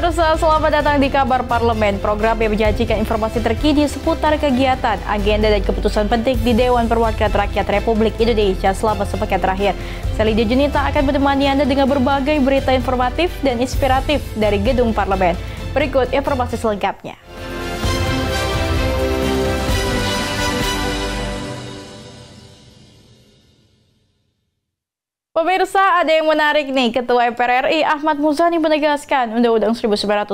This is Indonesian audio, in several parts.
Pemirsa, selamat datang di Kabar Parlemen, program yang menjanjikan informasi terkini seputar kegiatan, agenda dan keputusan penting di Dewan Perwakilan Rakyat Republik Indonesia selama sepekan terakhir. Saya Lydia Junita akan menemani Anda dengan berbagai berita informatif dan inspiratif dari Gedung Parlemen. Berikut informasi selengkapnya. Pemirsa, ada yang menarik nih. Ketua MPR RI Ahmad Muzani menegaskan Undang-Undang 1945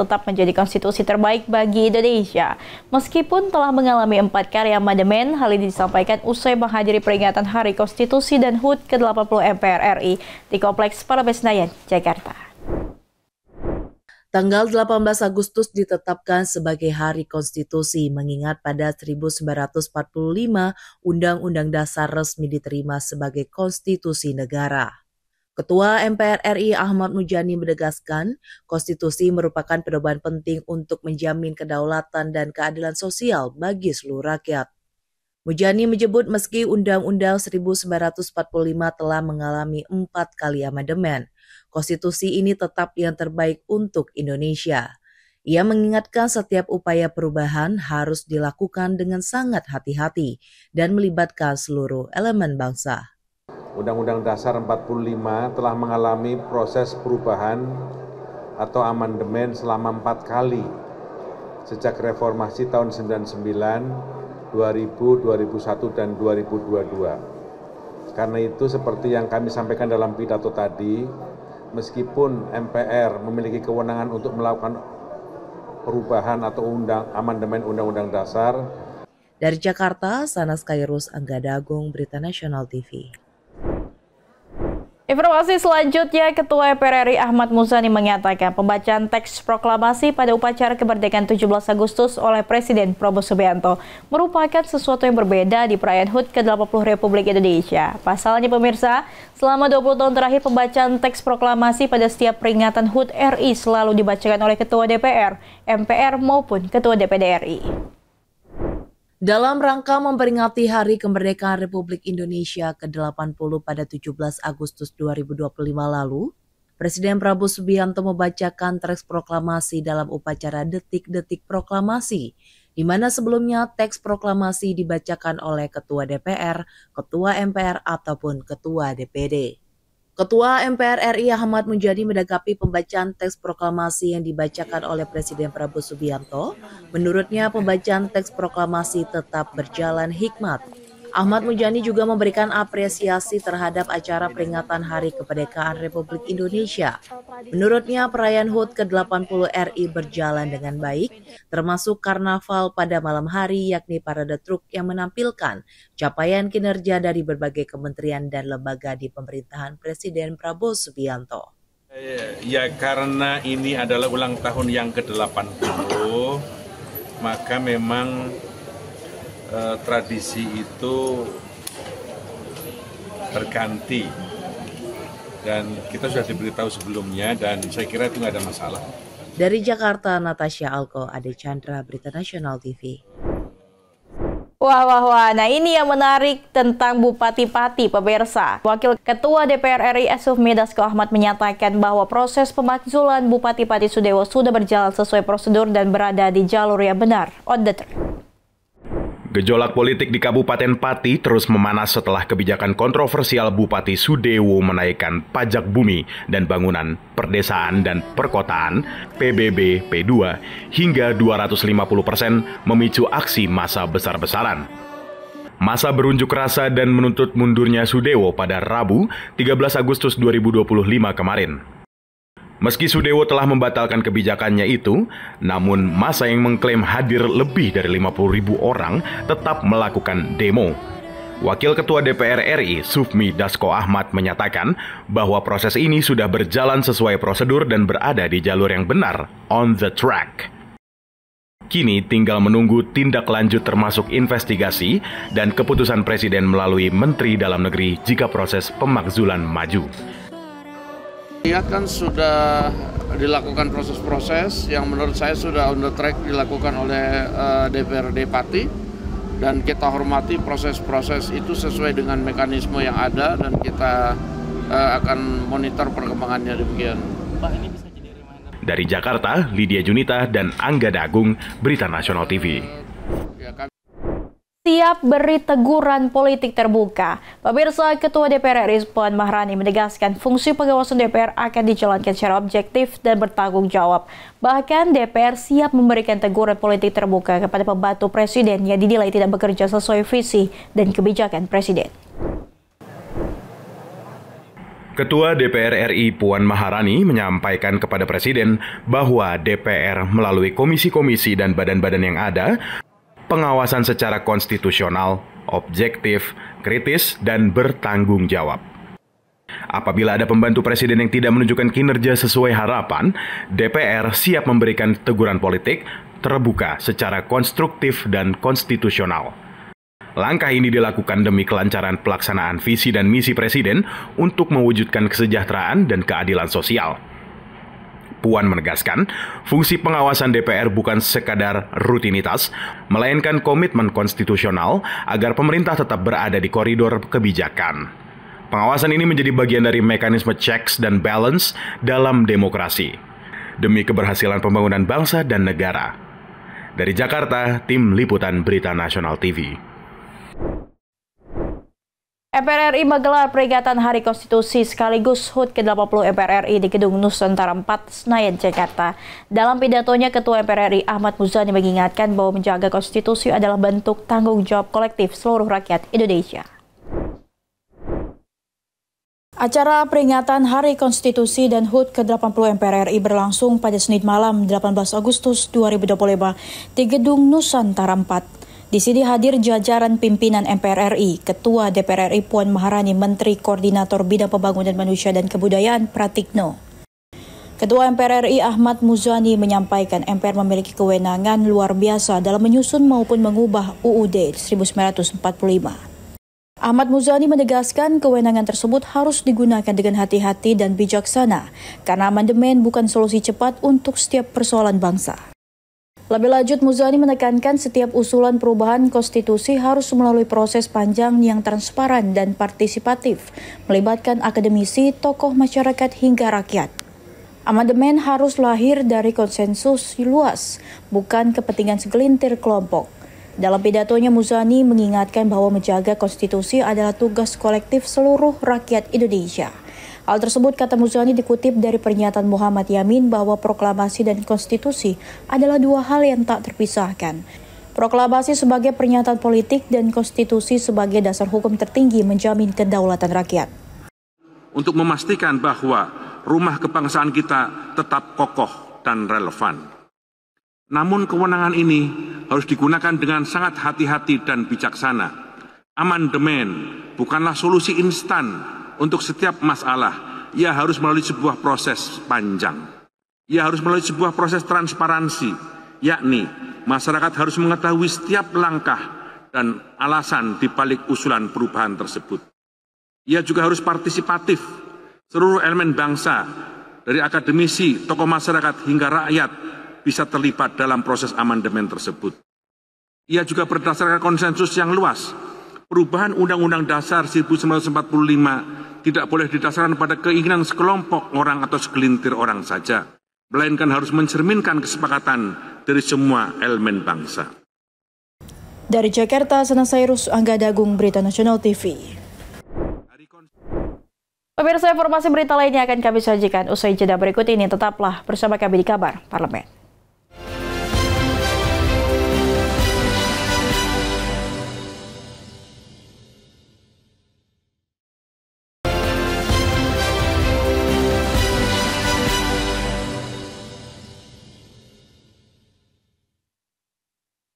tetap menjadi konstitusi terbaik bagi Indonesia. Meskipun telah mengalami 4 kali amandemen, hal ini disampaikan usai menghadiri peringatan Hari Konstitusi dan HUT ke-80 MPR RI di Kompleks Parlemen Senayan, Jakarta. Tanggal 18 Agustus ditetapkan sebagai Hari Konstitusi, mengingat pada 1945 Undang-Undang Dasar resmi diterima sebagai konstitusi negara. Ketua MPR RI Ahmad Muzani menegaskan, konstitusi merupakan pedoman penting untuk menjamin kedaulatan dan keadilan sosial bagi seluruh rakyat. Muzani menyebut meski Undang-Undang 1945 telah mengalami 4 kali amandemen, konstitusi ini tetap yang terbaik untuk Indonesia. Ia mengingatkan setiap upaya perubahan harus dilakukan dengan sangat hati-hati dan melibatkan seluruh elemen bangsa. Undang-Undang Dasar 45 telah mengalami proses perubahan atau amandemen selama 4 kali sejak reformasi tahun 99, 2000, 2001, dan 2022. Karena itu seperti yang kami sampaikan dalam pidato tadi, meskipun MPR memiliki kewenangan untuk melakukan perubahan atau amandemen Undang-Undang Dasar. Dari Jakarta, Sanas Kairus, Anggada Agung, Berita Nasional TV. Informasi selanjutnya, Ketua MPR RI Ahmad Muzani mengatakan pembacaan teks proklamasi pada upacara kemerdekaan 17 Agustus oleh Presiden Prabowo Subianto merupakan sesuatu yang berbeda di perayaan HUT ke-80 Republik Indonesia. Pasalnya pemirsa, selama 20 tahun terakhir pembacaan teks proklamasi pada setiap peringatan HUT RI selalu dibacakan oleh Ketua DPR, MPR maupun Ketua DPD RI. Dalam rangka memperingati Hari Kemerdekaan Republik Indonesia ke-80 pada 17 Agustus 2025 lalu, Presiden Prabowo Subianto membacakan teks proklamasi dalam upacara Detik-Detik Proklamasi, di mana sebelumnya teks proklamasi dibacakan oleh Ketua DPR, Ketua MPR, ataupun Ketua DPD. Ketua MPR RI Ahmad Muzani menanggapi pembacaan teks proklamasi yang dibacakan oleh Presiden Prabowo Subianto. Menurutnya pembacaan teks proklamasi tetap berjalan hikmat. Ahmad Muzani juga memberikan apresiasi terhadap acara peringatan Hari Kemerdekaan Republik Indonesia. Menurutnya perayaan HUT ke-80 RI berjalan dengan baik, termasuk karnaval pada malam hari yakni parade truk yang menampilkan capaian kinerja dari berbagai kementerian dan lembaga di pemerintahan Presiden Prabowo Subianto. Ya karena ini adalah ulang tahun yang ke-80, maka memang tradisi itu berganti dan kita sudah diberitahu sebelumnya dan saya kira itu nggak ada masalah. Dari Jakarta, Natasha Alko, Ade Chandra, Berita Nasional TV. Wah. Nah ini yang menarik tentang Bupati Pati, pemirsa. Wakil Ketua DPR RI Sufmi Dasko Ahmad menyatakan bahwa proses pemakzulan Bupati Pati Sudewo sudah berjalan sesuai prosedur dan berada di jalur yang benar. On the track. Gejolak politik di Kabupaten Pati terus memanas setelah kebijakan kontroversial Bupati Sudewo menaikkan pajak bumi dan bangunan, perdesaan dan perkotaan (PBB P2) hingga 250% memicu aksi massa besar-besaran. Massa berunjuk rasa dan menuntut mundurnya Sudewo pada Rabu, 13 Agustus 2025 kemarin. Meski Sudewo telah membatalkan kebijakannya itu, namun massa yang mengklaim hadir lebih dari 50.000 orang tetap melakukan demo. Wakil Ketua DPR RI Sufmi Dasko Ahmad menyatakan bahwa proses ini sudah berjalan sesuai prosedur dan berada di jalur yang benar, on the track. Kini tinggal menunggu tindak lanjut termasuk investigasi dan keputusan Presiden melalui Menteri Dalam Negeri jika proses pemakzulan maju. Lihat kan sudah dilakukan proses-proses yang menurut saya sudah on the track dilakukan oleh DPRD Pati dan kita hormati proses-proses itu sesuai dengan mekanisme yang ada dan kita akan monitor perkembangannya demikian. Dari Jakarta, Lydia Junita dan Angga Dagung, Berita Nasional TV. Siap beri teguran politik terbuka. Pemirsa, Ketua DPR RI Puan Maharani menegaskan fungsi pengawasan DPR akan dijalankan secara objektif dan bertanggung jawab. Bahkan DPR siap memberikan teguran politik terbuka kepada pembantu presiden yang dinilai tidak bekerja sesuai visi dan kebijakan presiden. Ketua DPR RI Puan Maharani menyampaikan kepada Presiden bahwa DPR melalui komisi-komisi dan badan-badan yang ada, pengawasan secara konstitusional, objektif, kritis, dan bertanggung jawab. Apabila ada pembantu presiden yang tidak menunjukkan kinerja sesuai harapan, DPR siap memberikan teguran politik terbuka secara konstruktif dan konstitusional. Langkah ini dilakukan demi kelancaran pelaksanaan visi dan misi presiden untuk mewujudkan kesejahteraan dan keadilan sosial. Puan menegaskan, fungsi pengawasan DPR bukan sekadar rutinitas, melainkan komitmen konstitusional agar pemerintah tetap berada di koridor kebijakan. Pengawasan ini menjadi bagian dari mekanisme checks dan balance dalam demokrasi, demi keberhasilan pembangunan bangsa dan negara. Dari Jakarta, Tim Liputan Berita Nasional TV. MPR RI menggelar peringatan Hari Konstitusi sekaligus HUT ke-80 MPR RI di Gedung Nusantara 4, Senayan, Jakarta. Dalam pidatonya, Ketua MPR RI Ahmad Muzani mengingatkan bahwa menjaga konstitusi adalah bentuk tanggung jawab kolektif seluruh rakyat Indonesia. Acara peringatan Hari Konstitusi dan HUT ke-80 MPR RI berlangsung pada Senin malam 18 Agustus 2025 di Gedung Nusantara 4. Di sini hadir jajaran pimpinan MPR RI, Ketua DPR RI Puan Maharani, Menteri Koordinator Bidang Pembangunan Manusia dan Kebudayaan Pratikno. Ketua MPR RI Ahmad Muzani menyampaikan MPR memiliki kewenangan luar biasa dalam menyusun maupun mengubah UUD 1945. Ahmad Muzani menegaskan kewenangan tersebut harus digunakan dengan hati-hati dan bijaksana, karena amandemen bukan solusi cepat untuk setiap persoalan bangsa. Lebih lanjut, Muzani menekankan setiap usulan perubahan konstitusi harus melalui proses panjang yang transparan dan partisipatif, melibatkan akademisi, tokoh masyarakat hingga rakyat. Amandemen harus lahir dari konsensus luas, bukan kepentingan segelintir kelompok. Dalam pidatonya, Muzani mengingatkan bahwa menjaga konstitusi adalah tugas kolektif seluruh rakyat Indonesia. Hal tersebut, kata Muzani, dikutip dari pernyataan Muhammad Yamin bahwa proklamasi dan konstitusi adalah dua hal yang tak terpisahkan. Proklamasi sebagai pernyataan politik dan konstitusi sebagai dasar hukum tertinggi menjamin kedaulatan rakyat. Untuk memastikan bahwa rumah kebangsaan kita tetap kokoh dan relevan. Namun kewenangan ini harus digunakan dengan sangat hati-hati dan bijaksana. Amandemen bukanlah solusi instan untuk setiap masalah. Ia harus melalui sebuah proses panjang. Ia harus melalui sebuah proses transparansi, yakni masyarakat harus mengetahui setiap langkah dan alasan di balik usulan perubahan tersebut. Ia juga harus partisipatif. Seluruh elemen bangsa, dari akademisi, tokoh masyarakat hingga rakyat, bisa terlibat dalam proses amandemen tersebut. Ia juga berdasarkan konsensus yang luas. Perubahan Undang-Undang Dasar 1945 tidak boleh didasarkan pada keinginan sekelompok orang atau segelintir orang saja, melainkan harus mencerminkan kesepakatan dari semua elemen bangsa. Dari Jakarta, Sana Sairus, Angga Dagung, Berita Nasional TV. Pemirsa, informasi berita lainnya akan kami sajikan usai jeda berikut ini. Tetaplah bersama kami di Kabar Parlemen.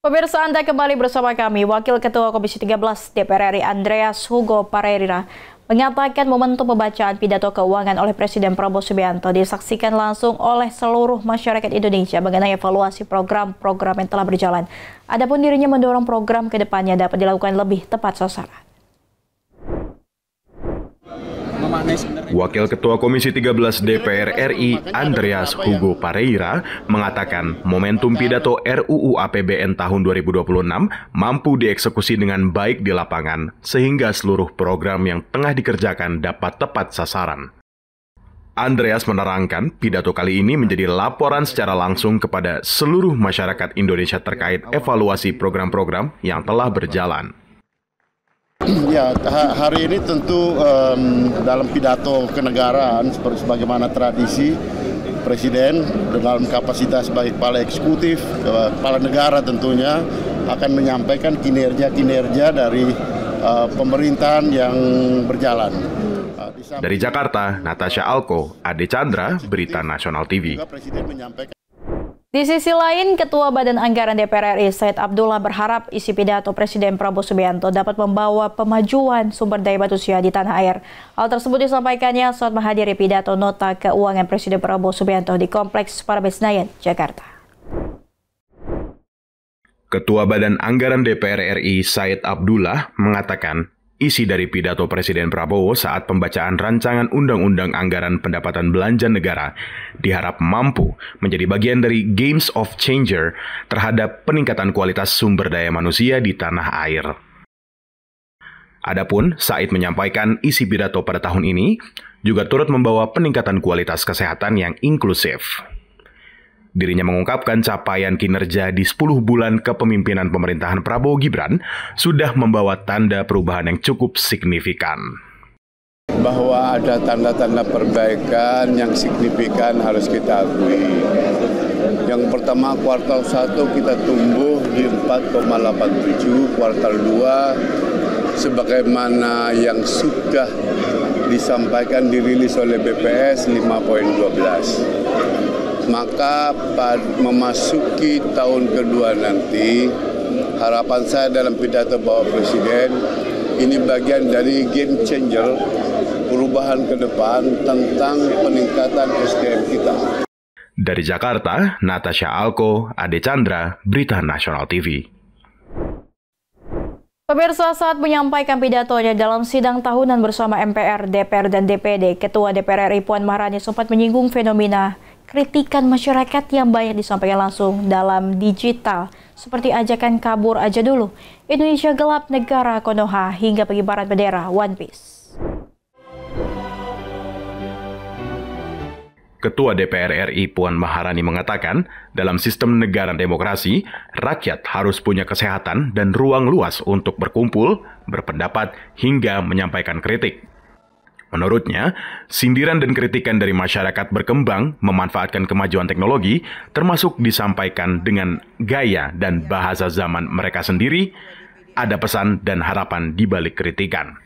Pemirsa, Anda kembali bersama kami. Wakil Ketua Komisi 13 DPR RI Andreas Hugo Pareira mengatakan momentum pembacaan pidato keuangan oleh Presiden Prabowo Subianto disaksikan langsung oleh seluruh masyarakat Indonesia mengenai evaluasi program-program yang telah berjalan. Adapun dirinya mendorong program ke depannya dapat dilakukan lebih tepat sasaran. Wakil Ketua Komisi 13 DPR RI Andreas Hugo Pareira mengatakan momentum pidato RUU APBN tahun 2026 mampu dieksekusi dengan baik di lapangan sehingga seluruh program yang tengah dikerjakan dapat tepat sasaran. Andreas menerangkan pidato kali ini menjadi laporan secara langsung kepada seluruh masyarakat Indonesia terkait evaluasi program-program yang telah berjalan. Ya, hari ini tentu dalam pidato kenegaraan sebagaimana tradisi Presiden dalam kapasitas sebagai kepala eksekutif, kepala negara tentunya akan menyampaikan kinerja-kinerja dari pemerintahan yang berjalan. Dari Jakarta, Natasha Alko, Ade Chandra, Berita Nasional TV. Di sisi lain, Ketua Badan Anggaran DPR RI Said Abdullah berharap isi pidato Presiden Prabowo Subianto dapat membawa pemajuan sumber daya manusia di tanah air. Hal tersebut disampaikannya saat menghadiri pidato nota keuangan Presiden Prabowo Subianto di Kompleks Parlemen Senayan, Jakarta. Ketua Badan Anggaran DPR RI Said Abdullah mengatakan isi dari pidato Presiden Prabowo saat pembacaan rancangan Undang-Undang Anggaran Pendapatan Belanja Negara diharap mampu menjadi bagian dari Games of Changer terhadap peningkatan kualitas sumber daya manusia di tanah air. Adapun Said menyampaikan isi pidato pada tahun ini juga turut membawa peningkatan kualitas kesehatan yang inklusif. Dirinya mengungkapkan capaian kinerja di 10 bulan kepemimpinan pemerintahan Prabowo Gibran sudah membawa tanda perubahan yang cukup signifikan. Bahwa ada tanda-tanda perbaikan yang signifikan harus kita akui. Yang pertama, kuartal 1 kita tumbuh di 4,87, kuartal 2 sebagaimana yang sudah disampaikan dirilis oleh BPS 5,12. Maka memasuki tahun kedua nanti, harapan saya dalam pidato Bapak Presiden, ini bagian dari game changer, perubahan ke depan tentang peningkatan SDM kita. Dari Jakarta, Natasha Alko, Ade Chandra, Berita Nasional TV. Pemirsa, saat menyampaikan pidatonya dalam sidang tahunan bersama MPR, DPR, dan DPD, Ketua DPR RI Puan Maharani sempat menyinggung fenomena kritikan masyarakat yang banyak disampaikan langsung dalam digital, seperti ajakan kabur aja dulu, Indonesia gelap, negara Konoha, hingga pengibaran bendera One Piece. Ketua DPR RI Puan Maharani mengatakan, dalam sistem negara demokrasi, rakyat harus punya kesehatan dan ruang luas untuk berkumpul, berpendapat, hingga menyampaikan kritik. Menurutnya, sindiran dan kritikan dari masyarakat berkembang memanfaatkan kemajuan teknologi, termasuk disampaikan dengan gaya dan bahasa zaman mereka sendiri, ada pesan dan harapan di balik kritikan.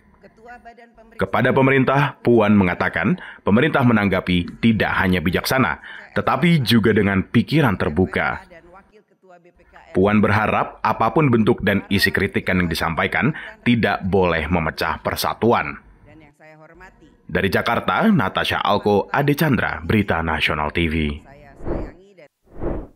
Kepada pemerintah, Puan mengatakan pemerintah menanggapi tidak hanya bijaksana, tetapi juga dengan pikiran terbuka. Puan berharap apapun bentuk dan isi kritikan yang disampaikan tidak boleh memecah persatuan. Dari Jakarta, Natasha Alko, Ade Chandra, Berita Nasional TV.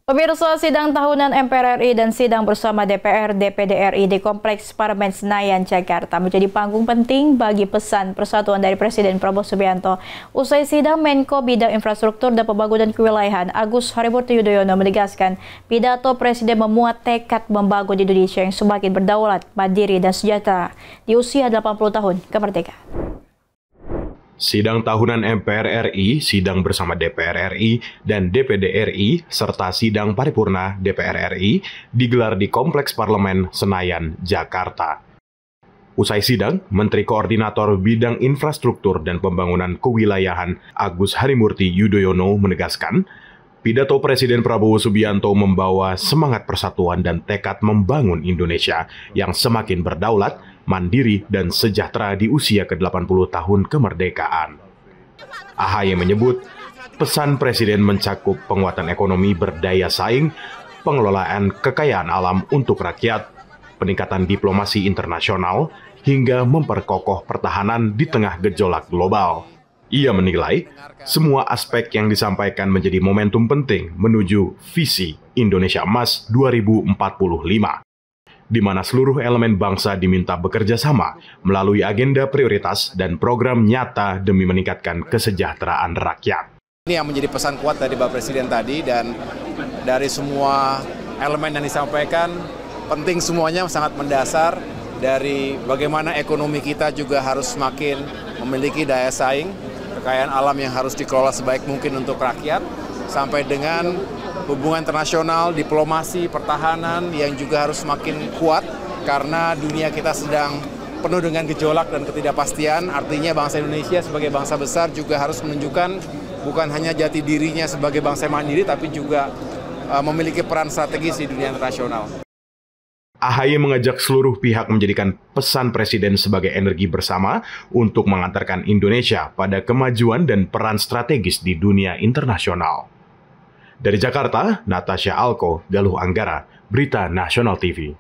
Pemirsa, sidang tahunan MPR RI dan sidang bersama DPR DPD RI di Kompleks Parlemen Senayan, Jakarta menjadi panggung penting bagi pesan persatuan dari Presiden Prabowo Subianto. Usai sidang, Menko Bidang Infrastruktur dan Pembangunan Kewilayahan Agus Harimurti Yudhoyono menegaskan pidato Presiden memuat tekad membangun Indonesia yang semakin berdaulat, mandiri, dan sejahtera di usia 80 tahun kemerdekaan. Sidang tahunan MPR RI, sidang bersama DPR RI dan DPD RI, serta sidang paripurna DPR RI digelar di Kompleks Parlemen Senayan, Jakarta. Usai sidang, Menteri Koordinator Bidang Infrastruktur dan Pembangunan Kewilayahan Agus Harimurti Yudhoyono menegaskan, pidato Presiden Prabowo Subianto membawa semangat persatuan dan tekad membangun Indonesia yang semakin berdaulat, mandiri, dan sejahtera di usia ke-80 tahun kemerdekaan. AHY menyebut, pesan Presiden mencakup penguatan ekonomi berdaya saing, pengelolaan kekayaan alam untuk rakyat, peningkatan diplomasi internasional, hingga memperkokoh pertahanan di tengah gejolak global. Ia menilai, semua aspek yang disampaikan menjadi momentum penting menuju visi Indonesia Emas 2045. Di mana seluruh elemen bangsa diminta bekerja sama melalui agenda prioritas dan program nyata demi meningkatkan kesejahteraan rakyat. Ini yang menjadi pesan kuat dari Bapak Presiden tadi, dan dari semua elemen yang disampaikan, penting semuanya, sangat mendasar, dari bagaimana ekonomi kita juga harus semakin memiliki daya saing, kekayaan alam yang harus dikelola sebaik mungkin untuk rakyat, sampai dengan hubungan internasional, diplomasi, pertahanan yang juga harus semakin kuat karena dunia kita sedang penuh dengan gejolak dan ketidakpastian. Artinya bangsa Indonesia sebagai bangsa besar juga harus menunjukkan bukan hanya jati dirinya sebagai bangsa mandiri, tapi juga memiliki peran strategis di dunia internasional. AHY mengajak seluruh pihak menjadikan pesan Presiden sebagai energi bersama untuk mengantarkan Indonesia pada kemajuan dan peran strategis di dunia internasional. Dari Jakarta, Natasha Alko, Galuh Anggara, Berita Nasional TV.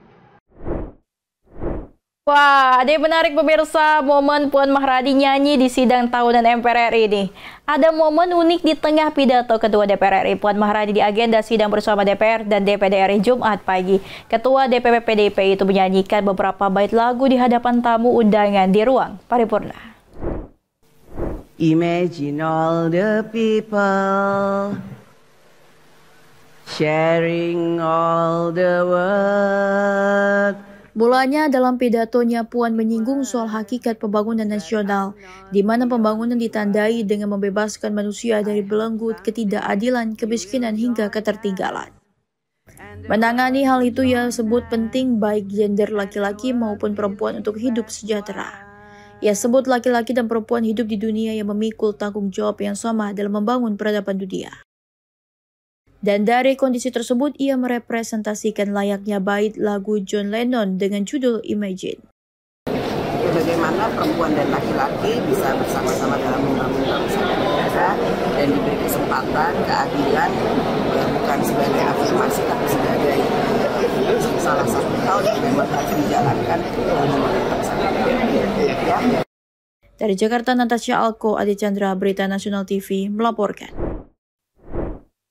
Wah, ada yang menarik pemirsa, momen Puan Maharani nyanyi di sidang tahunan MPR RI ini. Ada momen unik di tengah pidato Ketua DPR RI. Puan Maharani di agenda sidang bersama DPR dan DPD RI Jumat pagi. Ketua DPP PDIP itu menyanyikan beberapa bait lagu di hadapan tamu undangan di ruang paripurna. Imagine all the people sharing all the world. Mulanya dalam pidatonya Puan menyinggung soal hakikat pembangunan nasional, di mana pembangunan ditandai dengan membebaskan manusia dari belenggu ketidakadilan, kemiskinan hingga ketertinggalan. Menangani hal itu ia sebut penting baik gender laki-laki maupun perempuan untuk hidup sejahtera. Ia sebut laki-laki dan perempuan hidup di dunia yang memikul tanggung jawab yang sama dalam membangun peradaban dunia. Dan dari kondisi tersebut, ia merepresentasikan layaknya bait lagu John Lennon dengan judul Imagine. Bagaimana perempuan dan laki-laki bisa bersama-sama dalam membangun bangsa dan negara dan diberi kesempatan, keadilan, bukan sebagai afirmasi tapi sebagai salah satu hal yang memang harus dijalankan dalam membangun bangsa dan negara. Dari Jakarta, Natasha Alko, Adi Chandra, Berita Nasional TV melaporkan.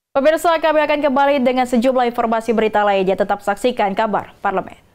Pemirsa, kami akan kembali dengan sejumlah informasi berita lainnya. Tetap saksikan Kabar Parlemen.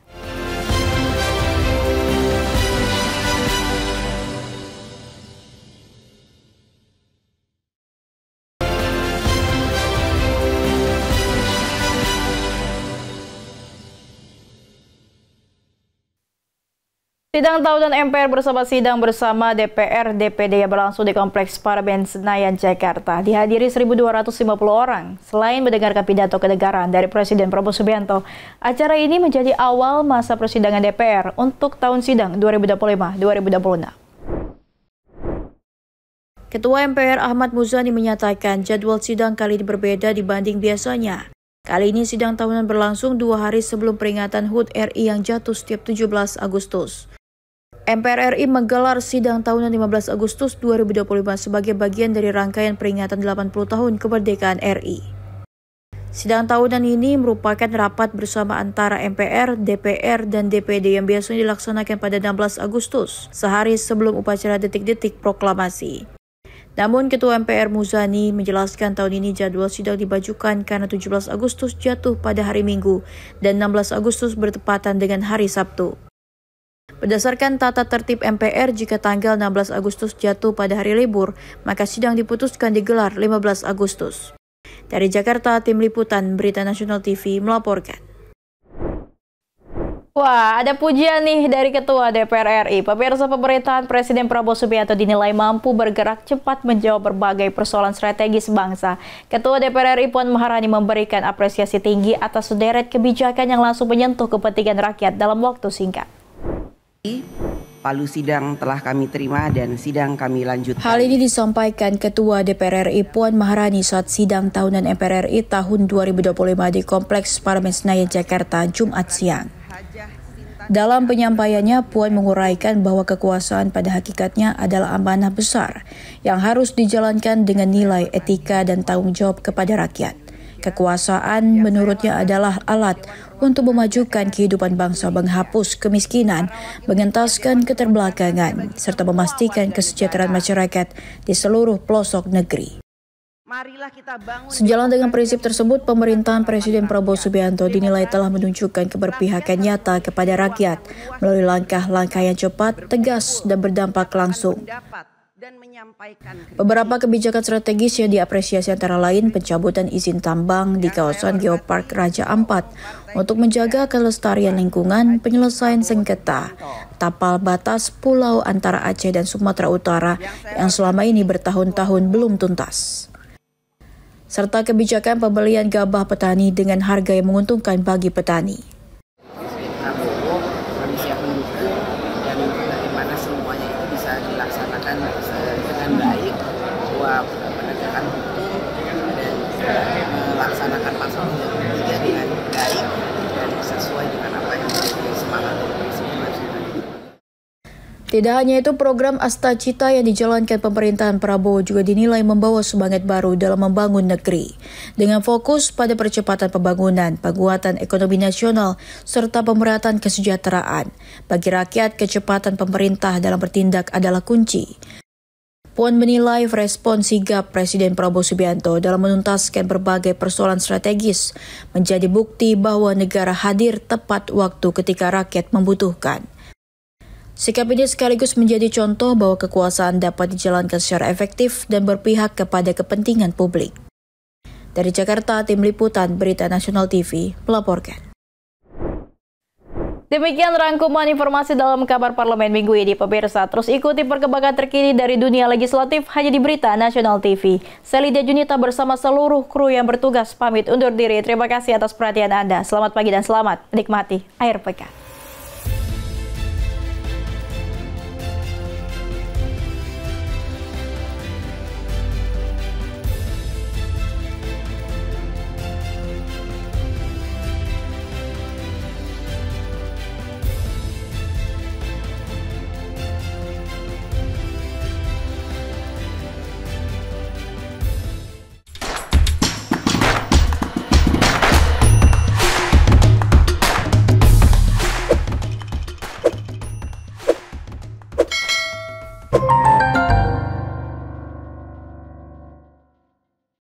Sidang tahunan MPR bersama sidang bersama DPR DPD yang berlangsung di Kompleks Parlemen Senayan, Jakarta dihadiri 1.250 orang. Selain mendengarkan pidato kenegaraan dari Presiden Prabowo Subianto, acara ini menjadi awal masa persidangan DPR untuk tahun sidang 2025-2026. Ketua MPR Ahmad Muzani menyatakan jadwal sidang kali ini berbeda dibanding biasanya. Kali ini sidang tahunan berlangsung 2 hari sebelum peringatan HUT RI yang jatuh setiap 17 Agustus. MPR RI menggelar sidang tahunan 15 Agustus 2025 sebagai bagian dari rangkaian peringatan 80 tahun kemerdekaan RI. Sidang tahunan ini merupakan rapat bersama antara MPR, DPR, dan DPD yang biasanya dilaksanakan pada 16 Agustus, sehari sebelum upacara detik-detik proklamasi. Namun Ketua MPR Muzani menjelaskan tahun ini jadwal sidang dibajukan karena 17 Agustus jatuh pada hari Minggu dan 16 Agustus bertepatan dengan hari Sabtu. Berdasarkan tata tertib MPR, jika tanggal 16 Agustus jatuh pada hari libur, maka sidang diputuskan digelar 15 Agustus. Dari Jakarta, Tim Liputan Berita Nasional TV melaporkan. Wah, ada pujian nih dari Ketua DPR RI. Pemirsa, pemerintahan Presiden Prabowo Subianto dinilai mampu bergerak cepat menjawab berbagai persoalan strategis bangsa. Ketua DPR RI Puan Maharani memberikan apresiasi tinggi atas sederet kebijakan yang langsung menyentuh kepentingan rakyat dalam waktu singkat. Palu sidang telah kami terima dan sidang kami lanjutkan. Hal ini disampaikan Ketua DPR RI Puan Maharani saat sidang tahunan MPR RI tahun 2025 di Kompleks Parlemen Senayan, Jakarta, Jumat siang. Dalam penyampaiannya, Puan menguraikan bahwa kekuasaan pada hakikatnya adalah amanah besar yang harus dijalankan dengan nilai etika dan tanggung jawab kepada rakyat. Kekuasaan menurutnya adalah alat untuk memajukan kehidupan bangsa, menghapus kemiskinan, mengentaskan keterbelakangan, serta memastikan kesejahteraan masyarakat di seluruh pelosok negeri. Sejalan dengan prinsip tersebut, pemerintahan Presiden Prabowo Subianto dinilai telah menunjukkan keberpihakan nyata kepada rakyat melalui langkah-langkah yang cepat, tegas, dan berdampak langsung. dan menyampaikan beberapa kebijakan strategis yang diapresiasi antara lain pencabutan izin tambang di kawasan Geopark Raja Ampat untuk menjaga kelestarian lingkungan, penyelesaian sengketa tapal batas pulau antara Aceh dan Sumatera Utara yang selama ini bertahun-tahun belum tuntas, serta kebijakan pembelian gabah petani dengan harga yang menguntungkan bagi petani. Prabowo kami siap mendukung dan bagaimana semuanya itu bisa dilaksanakan dengan baik, bahwa penegakan hukum dan melaksanakan pasal 33 dengan baik dan sesuai dengan apa yang menjadi semangat Presiden. Tidak hanya itu, program Asta Cita yang dijalankan pemerintahan Prabowo juga dinilai membawa semangat baru dalam membangun negeri. Dengan fokus pada percepatan pembangunan, penguatan ekonomi nasional, serta pemerataan kesejahteraan. Bagi rakyat, kecepatan pemerintah dalam bertindak adalah kunci. Puan menilai respon sigap Presiden Prabowo Subianto dalam menuntaskan berbagai persoalan strategis menjadi bukti bahwa negara hadir tepat waktu ketika rakyat membutuhkan. Sikap ini sekaligus menjadi contoh bahwa kekuasaan dapat dijalankan secara efektif dan berpihak kepada kepentingan publik. Dari Jakarta, Tim Liputan Berita Nasional TV melaporkan. Demikian rangkuman informasi dalam kabar parlemen minggu ini, pemirsa. Terus ikuti perkembangan terkini dari dunia legislatif hanya di Berita Nasional TV. Saya Lydia Junita bersama seluruh kru yang bertugas pamit undur diri. Terima kasih atas perhatian Anda. Selamat pagi dan selamat menikmati akhir pekan. you.